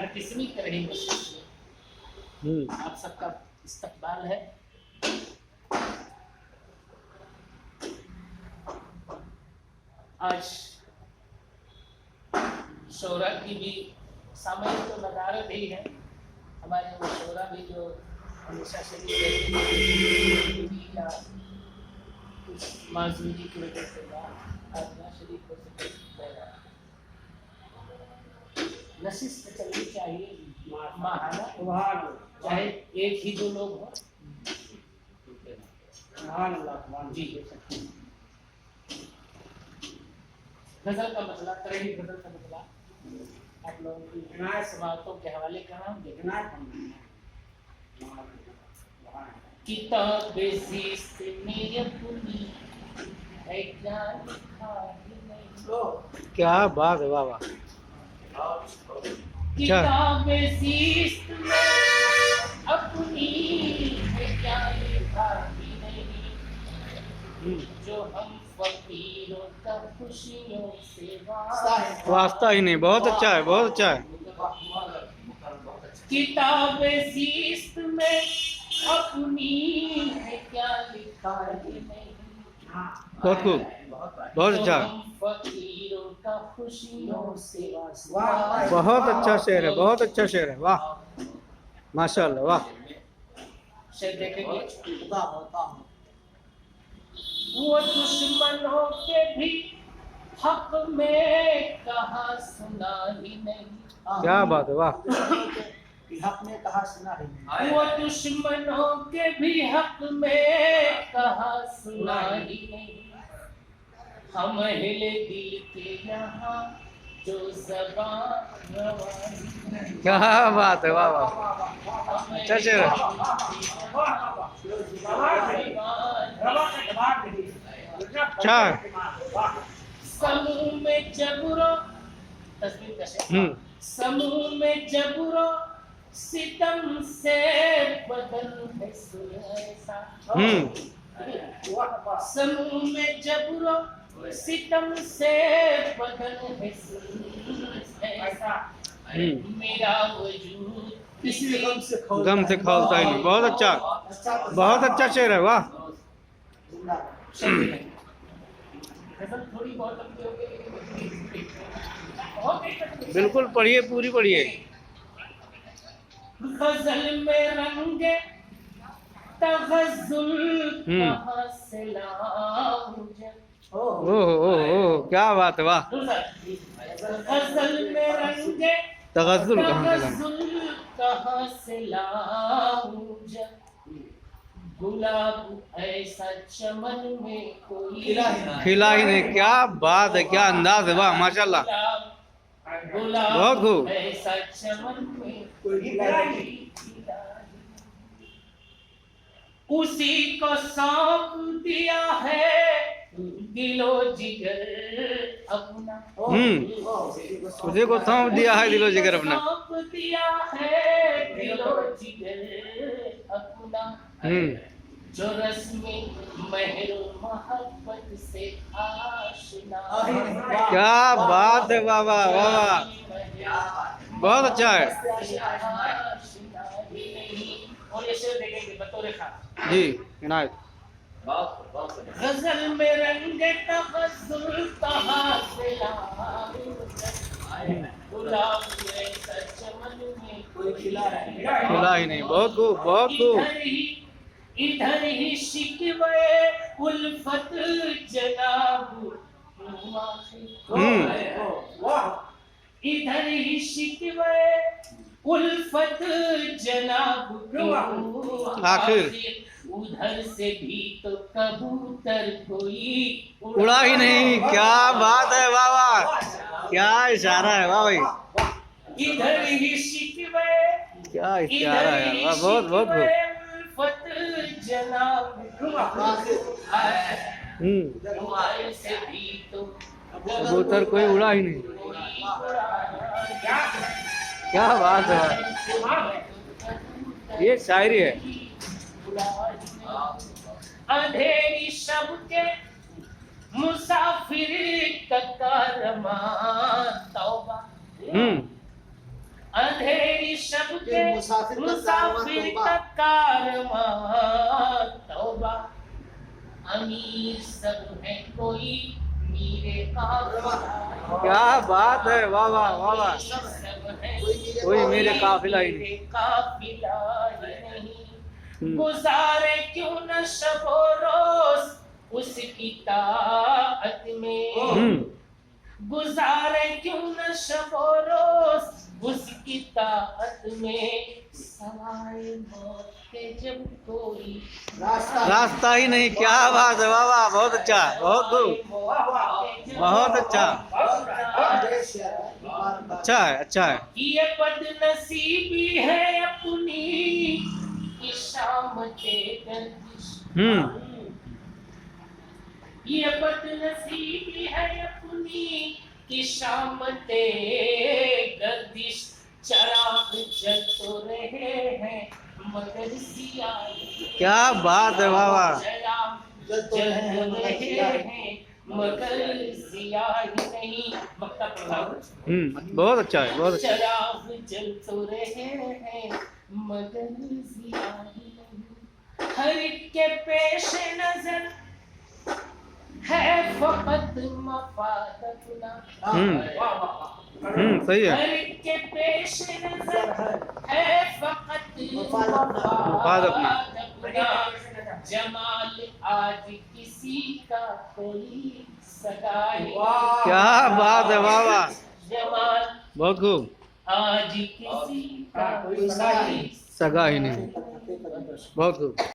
38वीं कड़ी में आप सबका इस्तकबाल है। आज शोरा की भी सामयिक तो नदारत ही है। हमारे वो शोरा भी जो हमेशा शरीफ या कुछ माजूरी की वजह से आज ना शरीफ हो सके, नशिस्त चलनी चाहिए माहाना, चाहे एक ही दो लोग हो। जी गजल का मतलब तरही गजल का मतलब आप लोगों की समातों के हवाले कर रहा हूँ। देखना किताब ज़िस्त में अपनी है क्या लिखा है। क्या बात है बाबा। किताब ज़िस्त में अपनी है क्या लिखा ही नहीं, जो हम फकीरों का खुशियों से वास्ता ही नहीं। बहुत अच्छा है, बहुत अच्छा है। किताब ज़िस्त में अपनी है क्या लिखा ही नहीं, बहुत खूब, बहुत अच्छा, फकीरों का खुशियों से बहुत अच्छा शेर है, बहुत अच्छा शेर है। वाह माशाल्लाह, वाह। शेर देखेंगे। वो दुश्मनों के भी हक में कहा सुना ही नहीं। क्या बात है, वाह। हक में कहा सुना ही नहीं। वो दुश्मनों के भी हक में कहा सुना ही नहीं, हम हिले दिल के यहाँ जो ज़बान रवानी नहीं। क्या बात है, वाह वाह। अच्छा शेर है। अच्छा है। समूह में जबरो तस्वीर कैसे, समूह में जबरो सितम से बदल है सुलैसा। समूह में जबरो सितम से बदल है सुलैसा, मेरा वजूद किसी गम से गम से खौलता ही नहीं। बहुत अच्छा, बहुत अच्छा शेर है, वाह। थोड़ी बहुत लंबी हो गई, बिल्कुल पढ़िए, पूरी पढ़िए। गजल में रंगे तगज़ुल कहाँ से लाऊं जब, ओह क्या बात है, वाह। गजल में रंगे तगज़ुल कहाँ से लाऊं जब, गुलाब ऐसा चमन में कोई खिला ही नहीं। क्या बात है, क्या अंदाज है, वाह माशाल्लाह। बहुत खूब। ऐसा चमन में कोई उसी को सौंप दिया है दिलो जिगर अपना। उसी को सौंप दिया है दिलो जिगर अपना। सौंप दिया है दिलो जिगर अपना, जो रस्मे महर मोहब्बत से आशना। क्या बात है बाबा, वाह, बहुत अच्छा है। और ये शेर देखेंगे बतौर खास जी इनायत। गजल में रंगे तगज़ुल कहाँ से लाऊं, गुलाब ऐसा चमन में कोई खिला ही नहीं। बहुत खूब, बहुत खूब। इधर ही शिकवे उल्फत जनाब, इधर ही शिकवे उल्फत जनाब, आखिर उधर से भी तो कबूतर कोई उड़ा ही नहीं। क्या बात है, वाह वाह। क्या इशारा है, वाह भाई। इधर ही शिकवे, क्या इशारा है, वाह। बहुत बहुत खूब। कबूतर कोई उड़ा ही नहीं। क्या बात है, ये शायरी है। अंधेरी शब के मुसाफिर का कारवां तौबा, अंधेरी के मुसाफिर का कारवां तौबा। अमीर सब है कोई मेरे काफिला। क्या बात है, वाह वाह वाह वाह। सब है कोई मेरे काफिला ही नहीं। काफिला ही नहीं। गुजारे क्यों न शबो रोज उसकी ताअत में। गुजारे क्यों न शबो रोज उसकी ताअत में। सवाए मौत के जब कोई रास्ता ही नहीं। क्या बात है, वाह वाह, बहुत अच्छा, बहुत खूब, बहुत अच्छा, अच्छा है, अच्छा है। ये बदनसीबी है अपनी कि शाम के गर्दिश। ये बदनसीबी है अपनी कि शाम के गर्दिश। चराग जल तो रहे हैं मगर सियाही। क्या बात है, वाह वाह। चराग जल तो रहे हैं मगर सियाही नहीं। मक्का पढ़ा। बहुत अच्छा है, बहुत अच्छा। चराग जल तो रहे हैं मगर सियाही नहीं। हर एक के पेश नजर है फकत मफाद अपना। सही है। हर एक के पेश नजर है फकत मफाद अपना। जमाल आज किसी का कोई सगाई। क्या बात है, वाह वाह, जमाल बहुत खूब। आज किसी का कोई सगा ही नहीं, बहुत खूब।